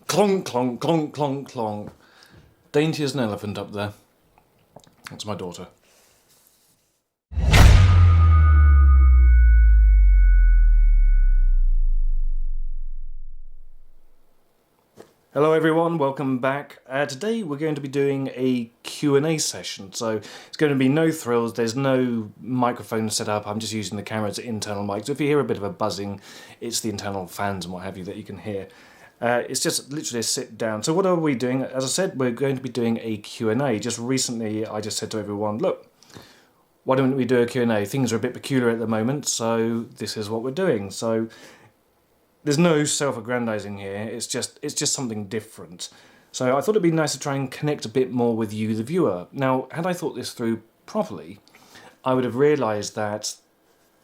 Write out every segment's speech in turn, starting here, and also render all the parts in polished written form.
Clonk, clonk, clonk, clonk, clonk. Dainty as an elephant up there. That's my daughter. Hello everyone, welcome back. Today we're going to be doing a Q&A session, so it's going to be no thrills, there's no microphone set up, I'm just using the camera's internal mic, so if you hear a bit of a buzzing, it's the internal fans and what have you that you can hear. It's just literally a sit down. So what are we doing? As I said, we're going to be doing a Q&A. Just recently I just said to everyone, look, why don't we do a Q&A? Things are a bit peculiar at the moment, so this is what we're doing. So there's no self-aggrandizing here, it's just something different. So I thought it'd be nice to try and connect a bit more with you, the viewer. Now, had I thought this through properly, I would have realised that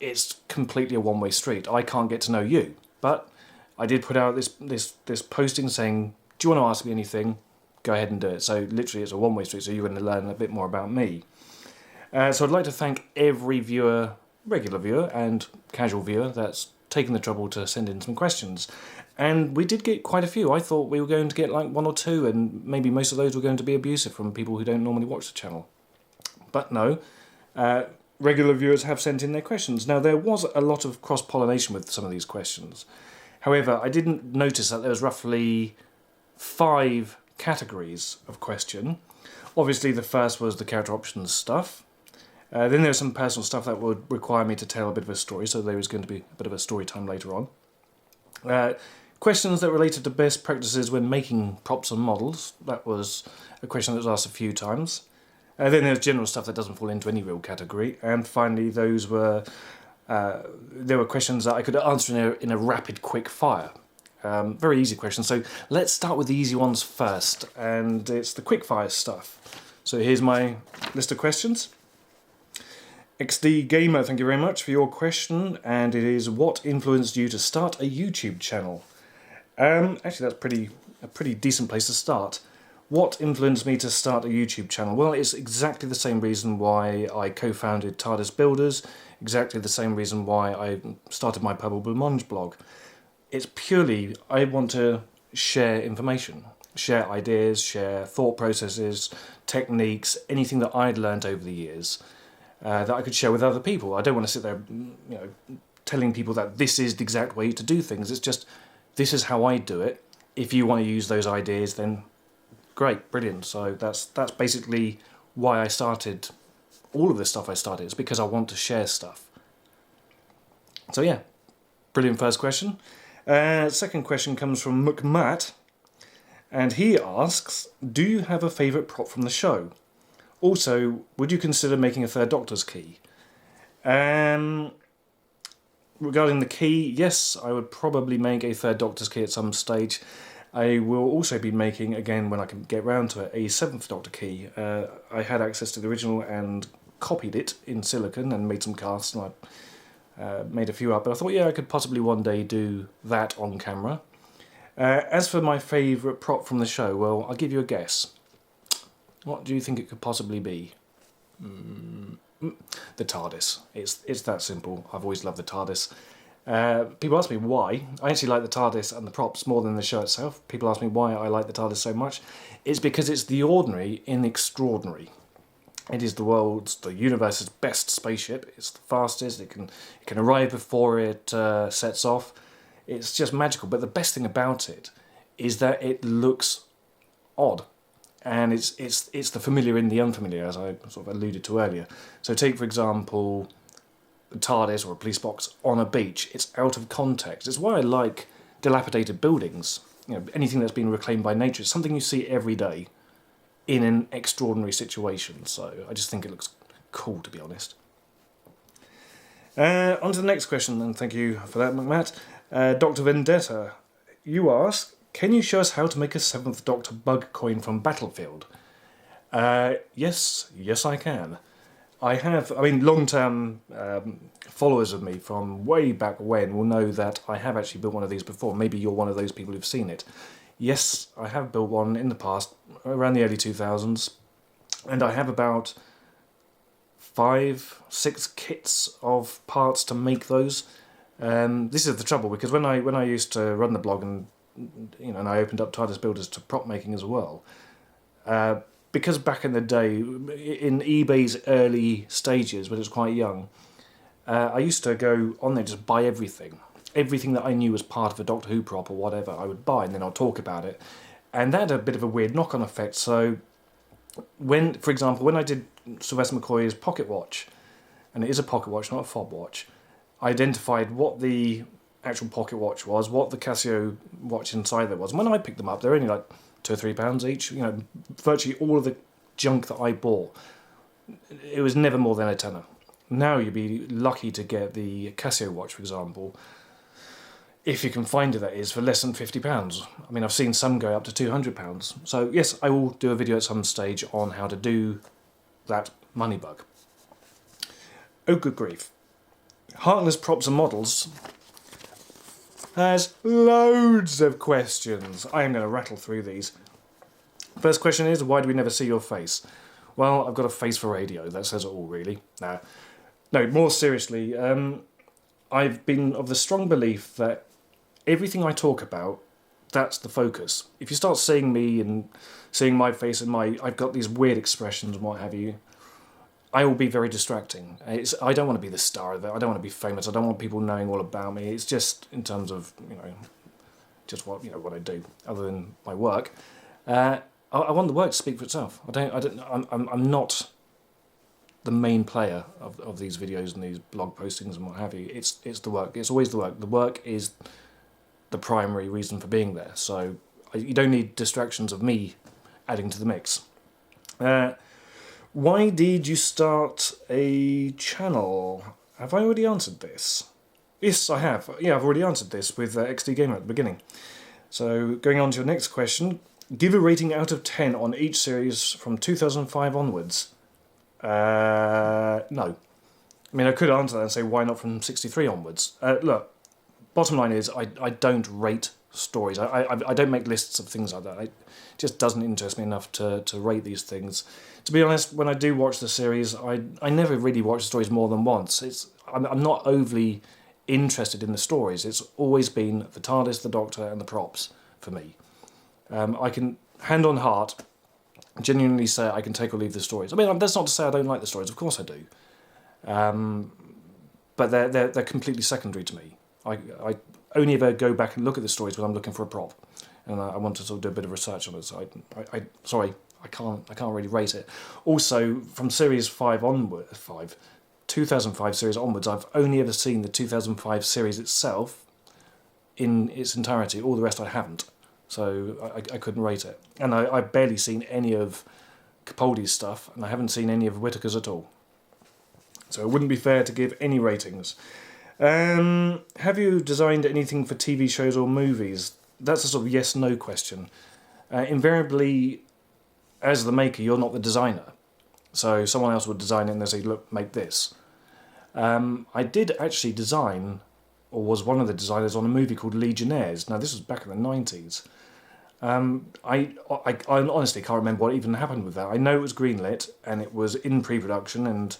it's completely a one-way street. I can't get to know you, but I did put out this posting saying, do you want to ask me anything? Go ahead and do it. So literally it's a one-way street, so you're going to learn a bit more about me. So I'd like to thank every viewer, regular viewer and casual viewer, that's taken the trouble to send in some questions. And we did get quite a few. I thought we were going to get like one or two, and maybe most of those were going to be abusive from people who don't normally watch the channel. But no, regular viewers have sent in their questions. Now there was a lot of cross-pollination with some of these questions. However, I didn't notice that there was roughly 5 categories of question. Obviously the first was the character options stuff. Then there was some personal stuff that would require me to tell a bit of a story, so there was going to be a bit of a story time later on. Questions that related to best practices when making props and models. That was a question that was asked a few times. Then there's general stuff that doesn't fall into any real category. And finally, those were there were questions that I could answer in a rapid, quick fire. Very easy questions. So let's start with the easy ones first, and it's the quick fire stuff. So here's my list of questions. XD Gamer, thank you very much for your question, and it is, what influenced you to start a YouTube channel? Actually, that's a pretty decent place to start. What influenced me to start a YouTube channel? Well, it's exactly the same reason why I co-founded TARDIS Builders, exactly the same reason why I started my Purple Blancmange blog. It's purely, I want to share information, share ideas, share thought processes, techniques, anything that I'd learned over the years. That I could share with other people. I don't want to sit there, telling people that this is the exact way to do things. It's just, this is how I do it. If you want to use those ideas, then great, brilliant. So that's basically why I started all of this stuff I started. It's because I want to share stuff. So yeah, brilliant first question. Second question comes from McMatt, and he asks, do you have a favourite prop from the show? Also, would you consider making a third Doctor's key? Regarding the key, yes, I would probably make a third Doctor's key at some stage. I will also be making, again when I can get round to it, a 7th Doctor key. I had access to the original and copied it in silicon and made some casts, and I made a few up. But I thought, yeah, I could possibly one day do that on camera. As for my favourite prop from the show, well, I'll give you a guess. What do you think it could possibly be? The TARDIS. It's that simple. I've always loved the TARDIS. People ask me why. I actually like the TARDIS and the props more than the show itself. People ask me why I like the TARDIS so much. It's because it's the ordinary in the extraordinary. It is the universe's best spaceship. It's the fastest. It can arrive before it sets off. It's just magical. But the best thing about it is that it looks odd. And it's the familiar in the unfamiliar, as I sort of alluded to earlier. So take, for example, a TARDIS or a police box on a beach. It's out of context. It's why I like dilapidated buildings. Anything that's been reclaimed by nature. It's something you see every day in an extraordinary situation. So I just think it looks cool, to be honest. On to the next question, and thank you for that, McMatt. Dr. Vendetta, you ask, can you show us how to make a 7th Doctor bug coin from Battlefield? Yes I can. Long-term followers of me from way back when will know that I have actually built one of these before. Maybe you're one of those people who've seen it. Yes, I have built one in the past, around the early 2000s, and I have about 5-6 kits of parts to make those. This is the trouble, because when I used to run the blog and and I opened up TARDIS builders to prop making as well. Because back in the day, in eBay's early stages, when it was quite young, I used to go on there just buy everything. Everything that I knew was part of a Doctor Who prop or whatever, I would buy, and then I'll talk about it. And that had a bit of a weird knock-on effect. So, for example, when I did Sylvester McCoy's pocket watch, and it is a pocket watch, not a fob watch, I identified what the actual pocket watch was, what the Casio watch inside there was. And when I picked them up, they're only like £2 or £3 each. Virtually all of the junk that I bought, it was never more than a tenner. Now you'd be lucky to get the Casio watch, for example, if you can find it, that is, for less than £50. I mean, I've seen some go up to £200. So yes, I will do a video at some stage on how to do that money bug. Oh, good grief. Heartless Props and Models has loads of questions. I am going to rattle through these. First question is, why do we never see your face? Well, I've got a face for radio. That says it all, really. No, more seriously, I've been of the strong belief that everything I talk about, that's the focus. If you start seeing me and seeing my face and I've got these weird expressions and what have you, I will be very distracting. I don't want to be the star of it. I don't want to be famous. I don't want people knowing all about me. It's just in terms of, just what I do, other than my work. I want the work to speak for itself. I'm not the main player of these videos and these blog postings and what have you. It's the work. It's always the work. The work is the primary reason for being there. So you don't need distractions of me adding to the mix. Why did you start a channel? Have I already answered this? Yes, I have. Yeah, I've already answered this with XD Gamer at the beginning. So going on to your next question. Give a rating out of 10 on each series from 2005 onwards. No. I mean, I could answer that and say, why not from 63 onwards? Look, bottom line is, I don't rate stories. I don't make lists of things like that. It just doesn't interest me enough to rate these things. To be honest, when I do watch the series, I never really watch the stories more than once. I'm not overly interested in the stories. It's always been the TARDIS, the Doctor, and the props for me. I can, hand on heart, genuinely say I can take or leave the stories. I mean, that's not to say I don't like the stories. Of course I do. But they're completely secondary to me. I only ever go back and look at the stories when I'm looking for a prop, and I want to sort of do a bit of research on it. So I can't really rate it. Also, from series 2005 series onwards, I've only ever seen the 2005 series itself in its entirety. All the rest I haven't. So I couldn't rate it. And I've barely seen any of Capaldi's stuff, and I haven't seen any of Whittaker's at all. So it wouldn't be fair to give any ratings. Have you designed anything for TV shows or movies? That's a sort of yes-no question. Invariably, as the maker, you're not the designer. So someone else would design it and they say, look, make this. I did actually design, or was one of the designers on a movie called Legionnaires. Now, this was back in the 90s. I honestly can't remember what even happened with that. I know it was greenlit and it was in pre-production, and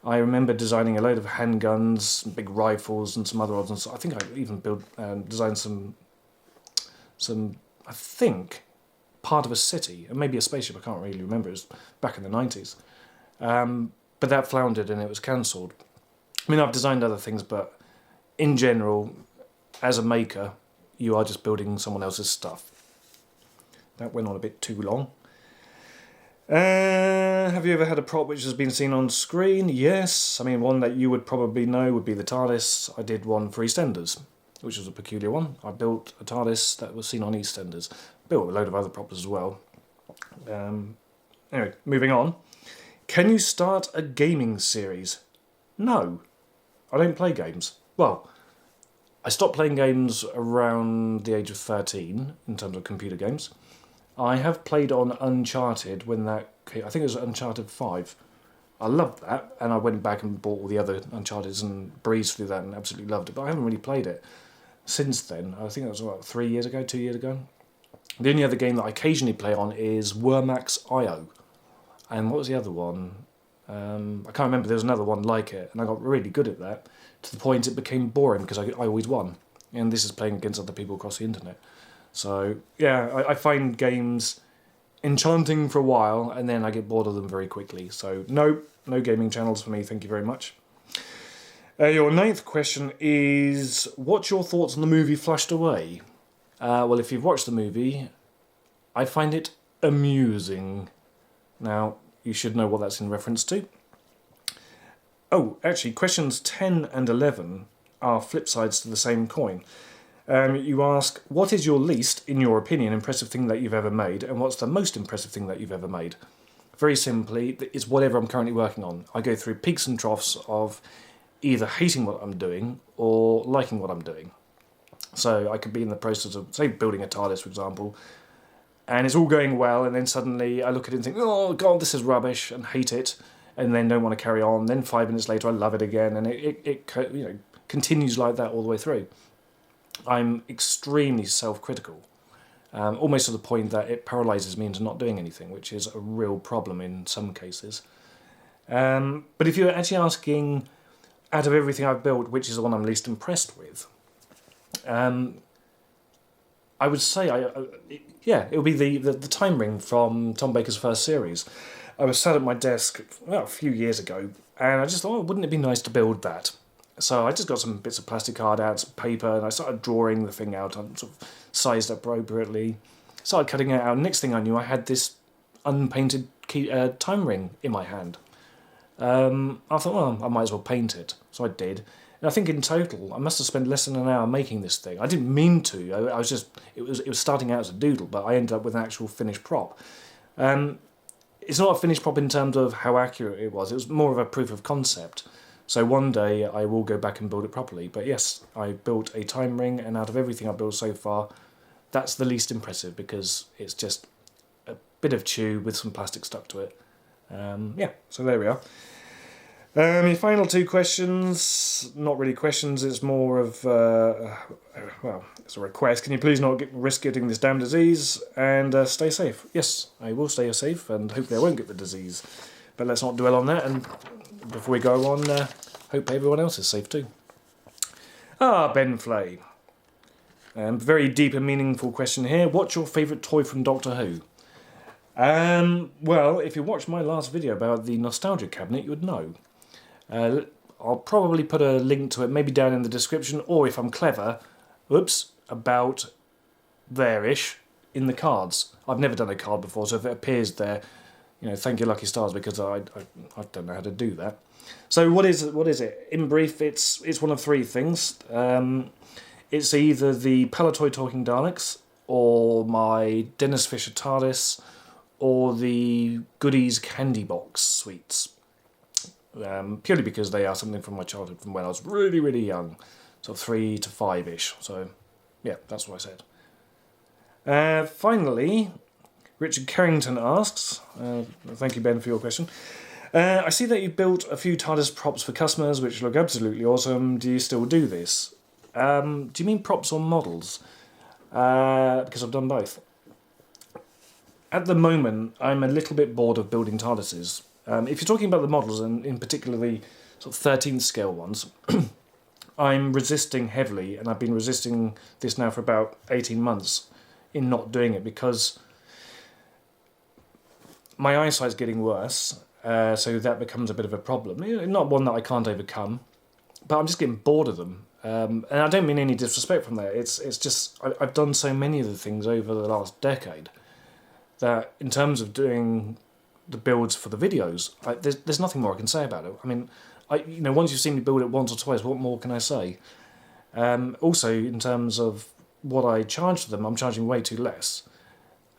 I remember designing a load of handguns, big rifles, and some other odds and so. I think I even designed some. I think part of a city and maybe a spaceship. I can't really remember. It was back in the 90s, but that floundered and it was cancelled. I mean, I've designed other things, but in general, as a maker, you are just building someone else's stuff. That went on a bit too long. Have you ever had a prop which has been seen on screen? Yes. I mean, one that you would probably know would be the TARDIS. I did one for EastEnders, which was a peculiar one. I built a TARDIS that was seen on EastEnders. Built a load of other props as well. Anyway, moving on. Can you start a gaming series? No. I don't play games. Well, I stopped playing games around the age of 13 in terms of computer games. I have played on Uncharted when that came. I think it was Uncharted 5. I loved that, and I went back and bought all the other Uncharteds and breezed through that and absolutely loved it, but I haven't really played it since then. I think that was about 2 years ago. The only other game that I occasionally play on is Wormax.io. And what was the other one? I can't remember. There was another one like it, and I got really good at that, to the point it became boring because I always won. And this is playing against other people across the internet. So yeah, I find games enchanting for a while, and then I get bored of them very quickly. So no gaming channels for me, thank you very much. Your 9th question is, what's your thoughts on the movie Flushed Away? Well, if you've watched the movie, I find it amusing. Now, you should know what that's in reference to. Oh, actually, questions 10 and 11 are flip sides to the same coin. You ask, what is your least, in your opinion, impressive thing that you've ever made, and what's the most impressive thing that you've ever made? Very simply, it's whatever I'm currently working on. I go through peaks and troughs of either hating what I'm doing or liking what I'm doing. So I could be in the process of, say, building a TARDIS, for example, and it's all going well, and then suddenly I look at it and think, oh god, this is rubbish, and hate it, and then don't want to carry on. Then 5 minutes later I love it again, and it continues like that all the way through. I'm extremely self-critical, almost to the point that it paralyses me into not doing anything, which is a real problem in some cases. But if you're actually asking, out of everything I've built, which is the one I'm least impressed with, I would say, it would be the time ring from Tom Baker's first series. I was sat at my desk a few years ago, and I just thought, wouldn't it be nice to build that? So I just got some bits of plastic card out, some paper, and I started drawing the thing out, and sort of sized appropriately. Started cutting it out. Next thing I knew, I had this unpainted time ring in my hand. I thought, well, I might as well paint it. So I did. And I think in total, I must have spent less than an hour making this thing. I didn't mean to. I was just, it was starting out as a doodle, but I ended up with an actual finished prop. It's not a finished prop in terms of how accurate it was. It was more of a proof of concept. So one day I will go back and build it properly. But yes, I built a time ring, and out of everything I've built so far, that's the least impressive because it's just a bit of chew with some plastic stuck to it. So there we are. Your final 2 questions, not really questions, it's more of, it's a request. Can you please not risk getting this damn disease and stay safe? Yes, I will stay safe and hopefully I won't get the disease. But let's not dwell on that, and before we go on, hope everyone else is safe too. Ben Flay. Very deep and meaningful question here. What's your favourite toy from Doctor Who? Well, if you watched my last video about the Nostalgia Cabinet, you would know. I'll probably put a link to it maybe down in the description, or if I'm clever, about there-ish in the cards. I've never done a card before, so if it appears there, thank your lucky stars, because I don't know how to do that. So what is it? In brief, it's one of 3 things. It's either the Palatoy Talking Daleks, or my Dennis Fisher TARDIS, or the Goodies Candy Box sweets. Purely because they are something from my childhood, from when I was really, really young, so 3 to 5-ish. So, yeah, that's what I said. Finally, Richard Carrington asks, thank you, Ben, for your question. I see that you've built a few TARDIS props for customers, which look absolutely awesome. Do you still do this? Do you mean props or models? Because I've done both. At the moment, I'm a little bit bored of building TARDISes. If you're talking about the models, and in particular the sort of 13th scale ones, I'm resisting heavily, and I've been resisting this now for about 18 months in not doing it because my eyesight's getting worse, so that becomes a bit of a problem. Not one that I can't overcome, but I'm just getting bored of them. And I don't mean any disrespect from that. It's just I've done so many of the things over the last decade that in terms of doing the builds for the videos, there's nothing more I can say about it. I mean, once you've seen me build it once or twice, what more can I say? Also, in terms of what I charge for them, I'm charging way too less,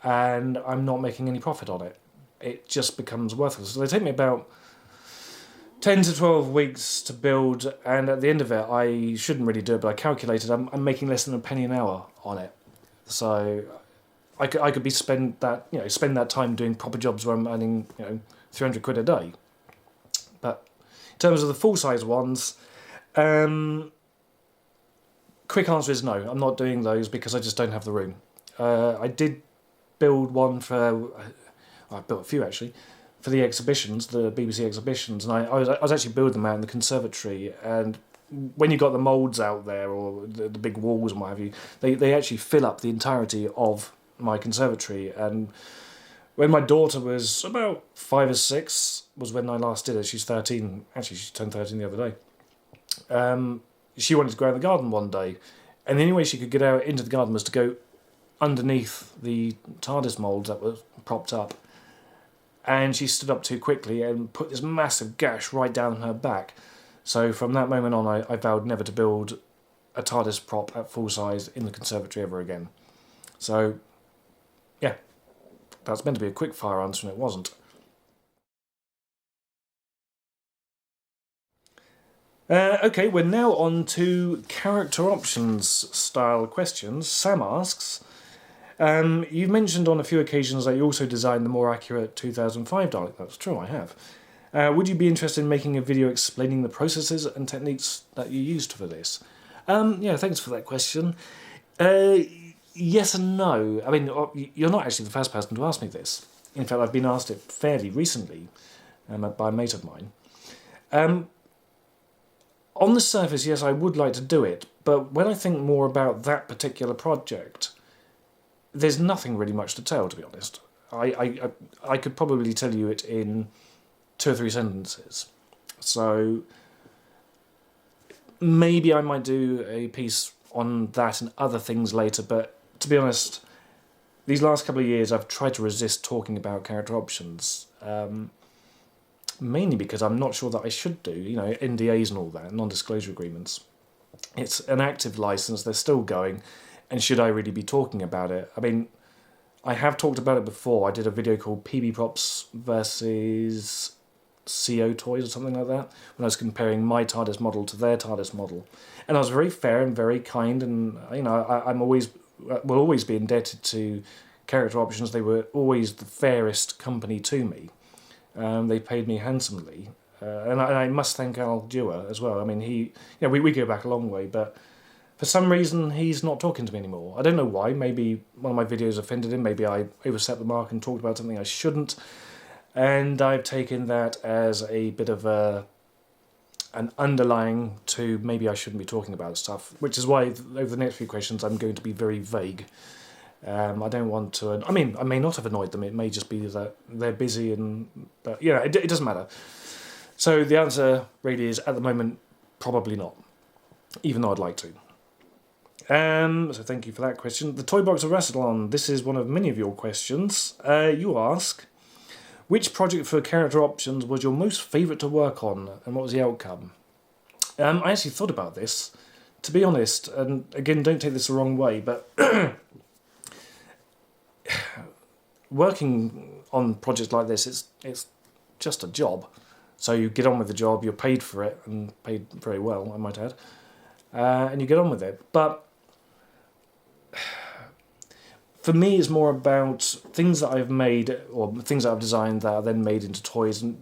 and I'm not making any profit on it. It just becomes worthless. So they take me about 10 to 12 weeks to build, and at the end of it, I shouldn't really do it, but I calculated I'm making less than a penny an hour on it. So I could spend that time doing proper jobs where I'm earning 300 quid a day. But in terms of the full size ones, quick answer is no. I'm not doing those because I just don't have the room. I did build one I built a few actually for the exhibitions, the BBC exhibitions, and I was actually building them out in the conservatory, and when you got the moulds out there or the big walls and what have you, they actually fill up the entirety of my conservatory. And when my daughter was about 5 or 6 was when I last did it. She's 13. Actually, she turned 13 the other day. She wanted to go out in the garden one day, and the only way she could get out into the garden was to go underneath the TARDIS moulds that were propped up. And she stood up too quickly and put this massive gash right down her back. So from that moment on, I vowed never to build a TARDIS prop at full size in the conservatory ever again. So, yeah, that's meant to be a quick fire answer and it wasn't. Okay, we're now on to character options style questions. Sam asks, you've mentioned on a few occasions that you also designed the more accurate 2005 Dalek. That's true, I have. Would you be interested in making a video explaining the processes and techniques that you used for this? Yeah, thanks for that question. Yes and no. I mean, you're not actually the first person to ask me this. In fact, I've been asked it fairly recently by a mate of mine. On the surface, yes, I would like to do it, but when I think more about that particular project, there's nothing really much to tell, to be honest. I could probably tell you it in 2 or 3 sentences. So maybe I might do a piece on that and other things later, but to be honest, these last couple of years I've tried to resist talking about character options, mainly because I'm not sure that I should do, you know, NDAs and all that, non-disclosure agreements. It's an active license, they're still going, and should I really be talking about it? I mean, I have talked about it before. I did a video called PB Props versus CO Toys or something like that, when I was comparing my TARDIS model to their TARDIS model. And I was very fair and very kind, and you know, will always be indebted to character options. They were always the fairest company to me. They paid me handsomely, and I must thank Al Dewar as well. I mean, we go back a long way, but for some reason he's not talking to me anymore. I don't know why. Maybe one of my videos offended him. Maybe I overstepped the mark and talked about something I shouldn't. And I've taken that as a bit of an underlying to maybe I shouldn't be talking about stuff, which is why over the next few questions I'm going to be very vague. I don't want to... I mean, I may not have annoyed them. It may just be that they're busy, but you know, it doesn't matter. So the answer really is, at the moment, probably not, even though I'd like to. So thank you for that question. The Toy Box of Rassilon. This is one of many of your questions. You ask, which project for character options was your most favourite to work on, and what was the outcome? I actually thought about this, to be honest, and again, don't take this the wrong way, but working on projects like this, it's just a job. So you get on with the job, you're paid for it, and paid very well, I might add, and you get on with it. But for me, it's more about things that I've made, or things that I've designed that are then made into toys, and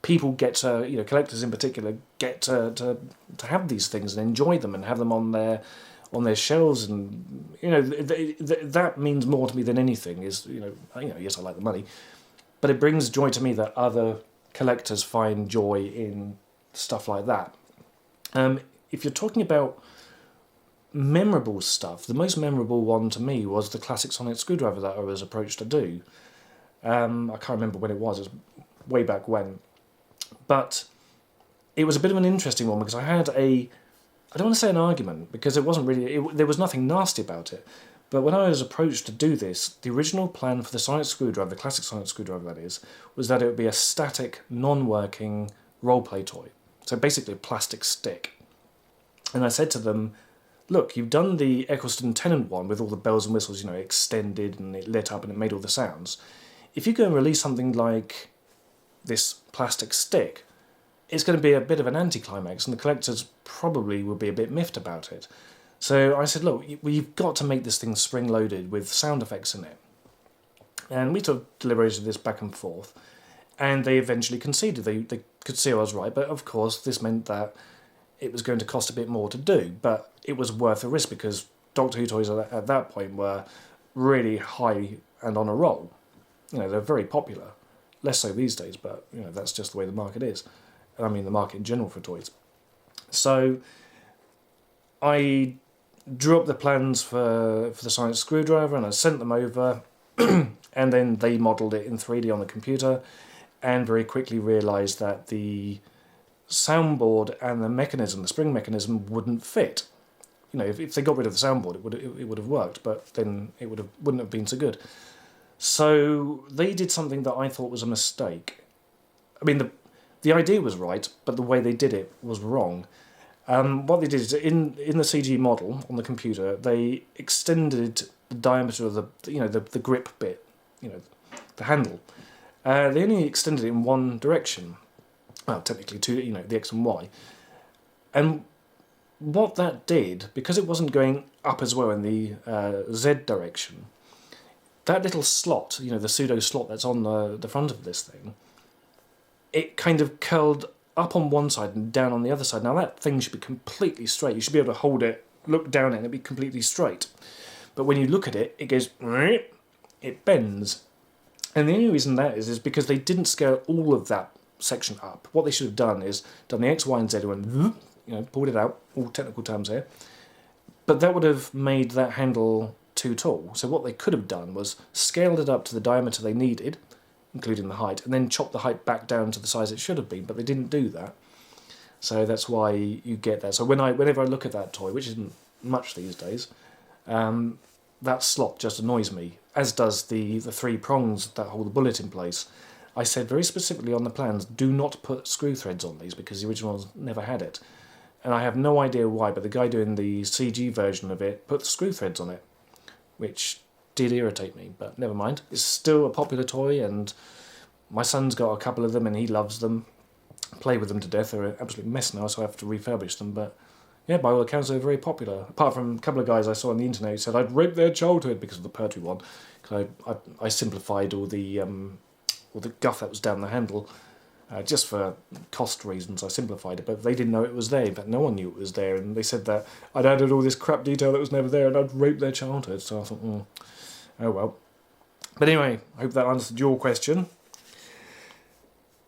people get to, you know, collectors in particular, get to have these things and enjoy them and have them on their shelves, and you know, that means more to me than anything. Is you know, yes, I like the money, but it brings joy to me that other collectors find joy in stuff like that. If you're talking about memorable stuff, the most memorable one to me was the classic sonic screwdriver that I was approached to do. I can't remember when it was way back when, but it was a bit of an interesting one because I had I don't want to say an argument, because it wasn't really, there was nothing nasty about it, but when I was approached to do this, the original plan for the sonic screwdriver, the classic sonic screwdriver that is, was that it would be a static, non-working role-play toy. So basically a plastic stick. And I said to them, look, you've done the Eccleston Tennant one with all the bells and whistles, you know, extended and it lit up and it made all the sounds. If you go and release something like this plastic stick, it's going to be a bit of an anticlimax, and the collectors probably will be a bit miffed about it. So I said, look, we've got to make this thing spring-loaded with sound effects in it. And we sort of deliberated this back and forth, and they eventually conceded. They could see I was right, but of course this meant that it was going to cost a bit more to do, but it was worth the risk because Doctor Who toys at that point were really high and on a roll. You know, they're very popular. Less so these days, but you know, that's just the way the market is. I mean, the market in general for toys. So I drew up the plans for the science screwdriver and I sent them over and then they modelled it in 3D on the computer and very quickly realised that the soundboard and the spring mechanism wouldn't fit. If they got rid of the soundboard, it would have worked, but then wouldn't have been so good. So they did something that I thought was a mistake. I mean, the idea was right, but the way they did it was wrong. What they did is in the CG model on the computer, they extended the diameter of the grip bit, the handle. They only extended it in one direction. Well, technically two, the X and Y. And what that did, because it wasn't going up as well in the Z direction, that little slot, the pseudo slot that's on the front of this thing, it kind of curled up on one side and down on the other side. Now that thing should be completely straight. You should be able to hold it, look down at it, and it'd be completely straight. But when you look at it, it goes, it bends. And the only reason that is because they didn't scale all of that section up. What they should have done is done the X, Y, and Z and pulled it out, all technical terms here. But that would have made that handle too tall. So what they could have done was scaled it up to the diameter they needed, including the height, and then chopped the height back down to the size it should have been, but they didn't do that. So that's why you get that. So whenever I look at that toy, which isn't much these days, that slot just annoys me, as does the three prongs that hold the bullet in place. I said very specifically on the plans, do not put screw threads on these because the original ones never had it. And I have no idea why, but the guy doing the CG version of it put the screw threads on it, which did irritate me, but never mind. It's still a popular toy, and my son's got a couple of them and he loves them. Play with them to death. They're an absolute mess now, so I have to refurbish them, but yeah, by all accounts they're very popular. Apart from a couple of guys I saw on the internet who said I'd raped their childhood because of the Pertwee one, because I simplified all the guff that was down the handle. Just for cost reasons, I simplified it, but they didn't know it was there. In fact, no one knew it was there, and they said that I'd added all this crap detail that was never there, and I'd raped their childhood. So I thought, oh well. But anyway, I hope that answered your question.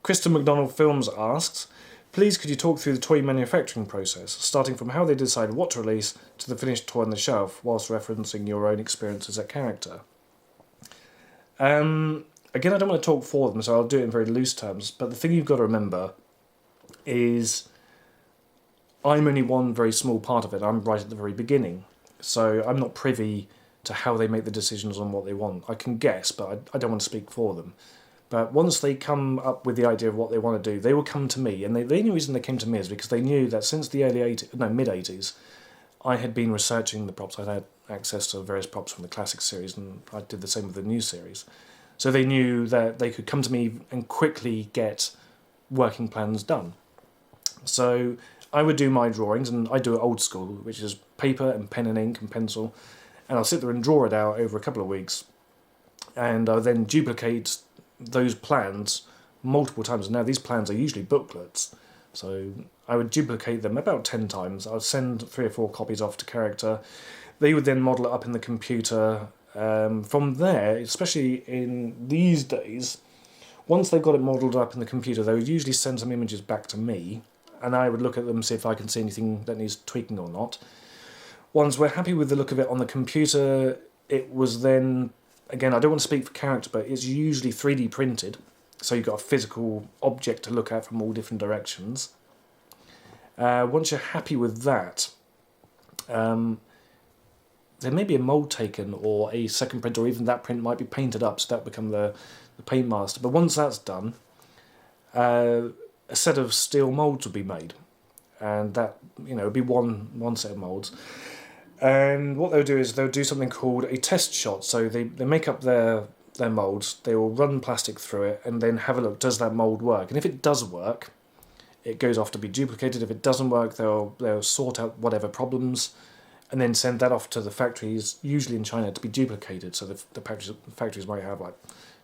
Kristen McDonald Films asks, please could you talk through the toy manufacturing process, starting from how they decide what to release to the finished toy on the shelf, whilst referencing your own experience as a character. Again, I don't want to talk for them, so I'll do it in very loose terms, but the thing you've got to remember is I'm only one very small part of it. I'm right at the very beginning, so I'm not privy to how they make the decisions on what they want. I can guess, but I don't want to speak for them. But once they come up with the idea of what they want to do, they will come to me, and the only reason they came to me is because they knew that since the mid-80s, I had been researching the props. I'd had access to various props from the classic series, and I did the same with the new series. So they knew that they could come to me and quickly get working plans done. So I would do my drawings, and I do it old school, which is paper and pen and ink and pencil, and I'll sit there and draw it out over a couple of weeks, and I'll then duplicate those plans multiple times. Now these plans are usually booklets, so I would duplicate them about 10 times. I'd send 3 or 4 copies off to character. They would then model it up in the computer. From there, especially in these days, once they've got it modelled up in the computer, they would usually send some images back to me, and I would look at them, see if I can see anything that needs tweaking or not. Once we're happy with the look of it on the computer, it was then, again, I don't want to speak for character, but it's usually 3D printed, so you've got a physical object to look at from all different directions. Once you're happy with that, there may be a mould taken or a second print, or even that print might be painted up, so that become the paint master. But once that's done, a set of steel moulds will be made, and that would be one set of moulds. And what they'll do is they'll do something called a test shot. So they make up their moulds, they will run plastic through it, and then have a look, does that mould work? And if it does work, it goes off to be duplicated. If it doesn't work, they'll sort out whatever problems, and then send that off to the factories, usually in China, to be duplicated. So the factories might have like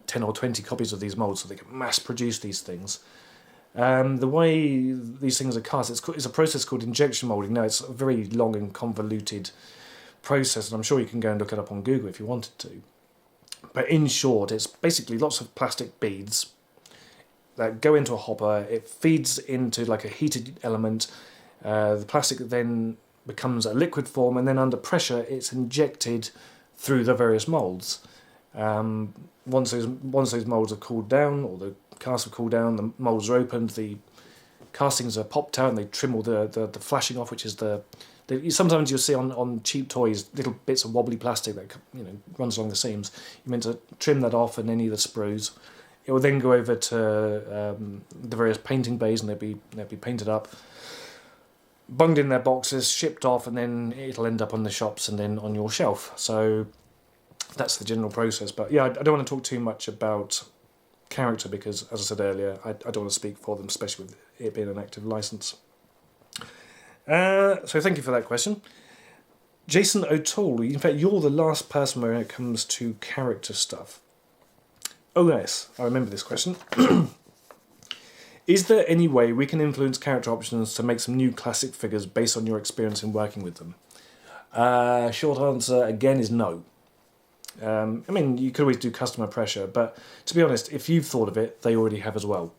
10 or 20 copies of these moulds, so they can mass produce these things. The way these things are cast, it's a process called injection moulding. Now, it's a very long and convoluted process, and I'm sure you can go and look it up on Google if you wanted to. But in short, it's basically lots of plastic beads that go into a hopper. It feeds into like a heated element, The plastic then becomes a liquid form, and then under pressure it's injected through the various moulds. Once those moulds have cooled down, or the casts have cooled down, the moulds are opened, the castings are popped out, and they trim all the flashing off, which is sometimes you'll see on cheap toys little bits of wobbly plastic that runs along the seams. You're meant to trim that off and any of the sprues. It will then go over to the various painting bays, and they'll be painted up, bunged in their boxes, shipped off, and then it'll end up on the shops and then on your shelf. So that's the general process. But yeah, I don't want to talk too much about character because, as I said earlier, I don't want to speak for them, especially with it being an active license. So thank you for that question. Jason O'Toole, in fact, you're the last person when it comes to character stuff. Oh yes, I remember this question. Is there any way we can influence character options to make some new classic figures based on your experience in working with them? Short answer, again, is no. You could always do customer pressure, but to be honest, if you've thought of it, they already have as well.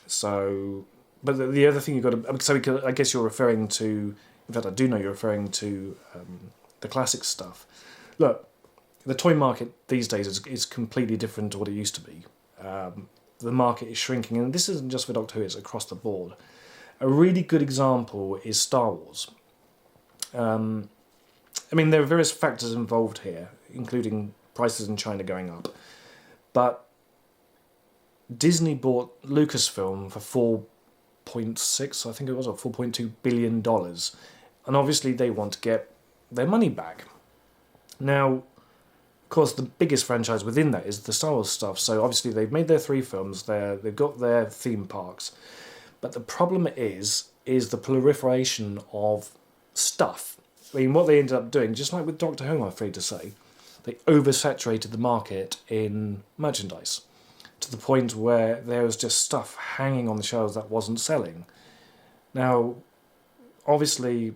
So, but the other thing you've got to... I guess you're referring to... In fact, I do know you're referring to the classic stuff. Look, the toy market these days is completely different to what it used to be. The market is shrinking, and this isn't just for Doctor Who, it's across the board. A really good example is Star Wars. There are various factors involved here, including prices in China going up. But Disney bought Lucasfilm for $4.6, I think it was, or $4.2 billion. And obviously they want to get their money back. Now, of course, the biggest franchise within that is the Star Wars stuff. So obviously they've made their 3 films, they've got their theme parks. But the problem is the proliferation of stuff. What they ended up doing, just like with Doctor Who, I'm afraid to say, they oversaturated the market in merchandise to the point where there was just stuff hanging on the shelves that wasn't selling. Now, obviously,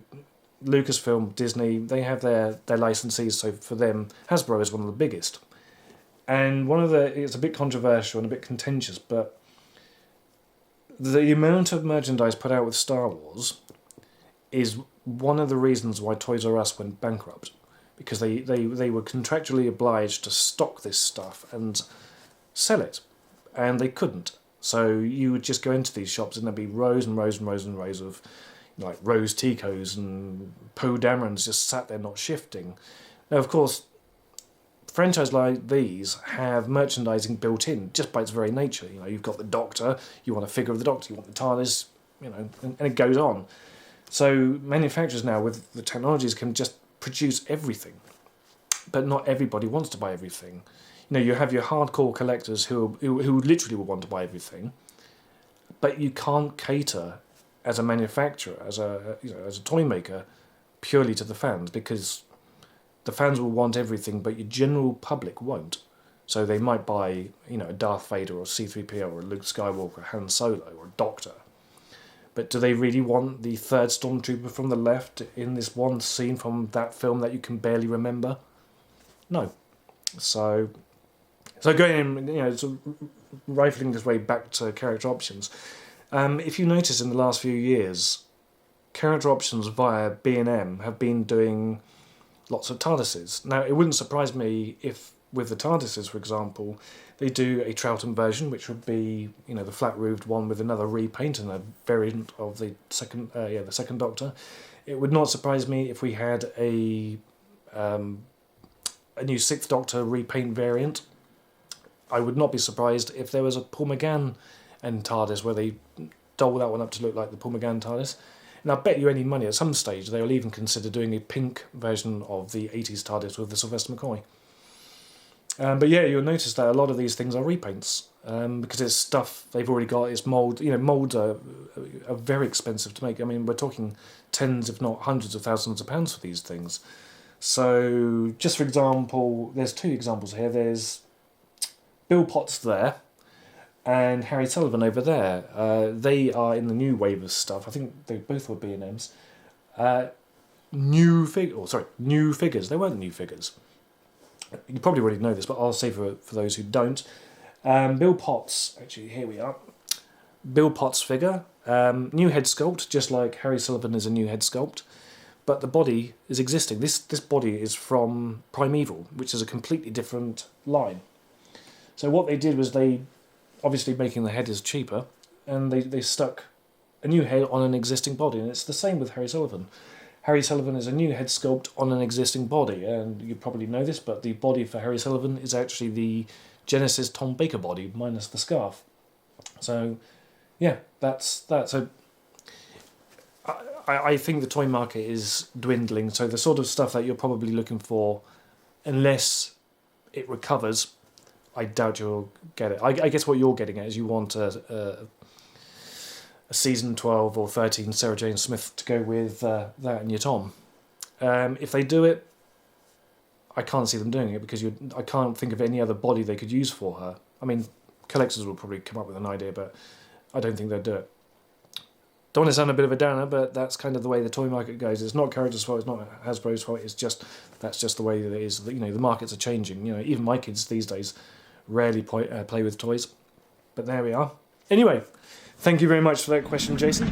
Lucasfilm, Disney, they have their licensees, so for them, Hasbro is one of the biggest. And it's a bit controversial and a bit contentious, but the amount of merchandise put out with Star Wars is one of the reasons why Toys R Us went bankrupt, because they were contractually obliged to stock this stuff and sell it, and they couldn't. So you would just go into these shops and there'd be rows and rows and rows and rows of like Rose Ticos and Poe Damerons just sat there not shifting. Now, of course, franchises like these have merchandising built in just by its very nature. You've got the Doctor, you want a figure of the Doctor, you want the TARDIS, and it goes on. So manufacturers now with the technologies can just produce everything, but not everybody wants to buy everything. You have your hardcore collectors who literally will want to buy everything, but you can't cater as a manufacturer, as a toy maker, purely to the fans, because the fans will want everything, but your general public won't. So they might buy, a Darth Vader or C-3PO or a Luke Skywalker, Han Solo or a Doctor. But do they really want the third Stormtrooper from the left in this one scene from that film that you can barely remember? No. So going, sort of rifling this way back to character options. If you notice in the last few years, character options via B&M have been doing lots of TARDISes. Now, it wouldn't surprise me if, with the TARDISes, for example, they do a Troughton version, which would be, the flat-roofed one with another repaint and a variant of the second Doctor. It would not surprise me if we had a new 6th Doctor repaint variant. I would not be surprised if there was a Paul McGann and TARDIS where they doll that one up to look like the Paul McGann TARDIS. And I bet you any money at some stage they'll even consider doing a pink version of the 80s TARDIS with the Sylvester McCoy. But yeah, you'll notice that a lot of these things are repaints because it's stuff they've already got. It's mould. Moulds are very expensive to make. We're talking tens, if not hundreds of thousands of pounds for these things. So, just for example, there's 2 examples here. There's Bill Potts there, and Harry Sullivan over there. They are in the new wave of stuff. I think they both were B&Ms. New figures. They weren't new figures. You probably already know this, but I'll say for those who don't. Bill Potts, actually, here we are. Bill Potts figure, New head sculpt, just like Harry Sullivan is a new head sculpt, but the body is existing. This body is from Primeval, which is a completely different line. So what they did was they, obviously making the head is cheaper, and they stuck a new head on an existing body, and it's the same with Harry Sullivan. Harry Sullivan is a new head sculpt on an existing body, and you probably know this, but the body for Harry Sullivan is actually the Genesis Tom Baker body, minus the scarf. So, yeah, that's that. So, I think the toy market is dwindling, so the sort of stuff that you're probably looking for, unless it recovers, I doubt you'll get it. I guess what you're getting at is you want a season 12 or 13 Sarah Jane Smith to go with that and your Tom. If they do it, I can't see them doing it because I can't think of any other body they could use for her. I mean, collectors will probably come up with an idea, but I don't think they'll do it. Don't want to sound a bit of a downer, but that's kind of the way the toy market goes. It's not Character's fault, it's not Hasbro's fault, that's just the way that it is. You know, the markets are changing. You know, even my kids these days rarely play with toys. But there we are. Anyway, thank you very much for that question, Jason.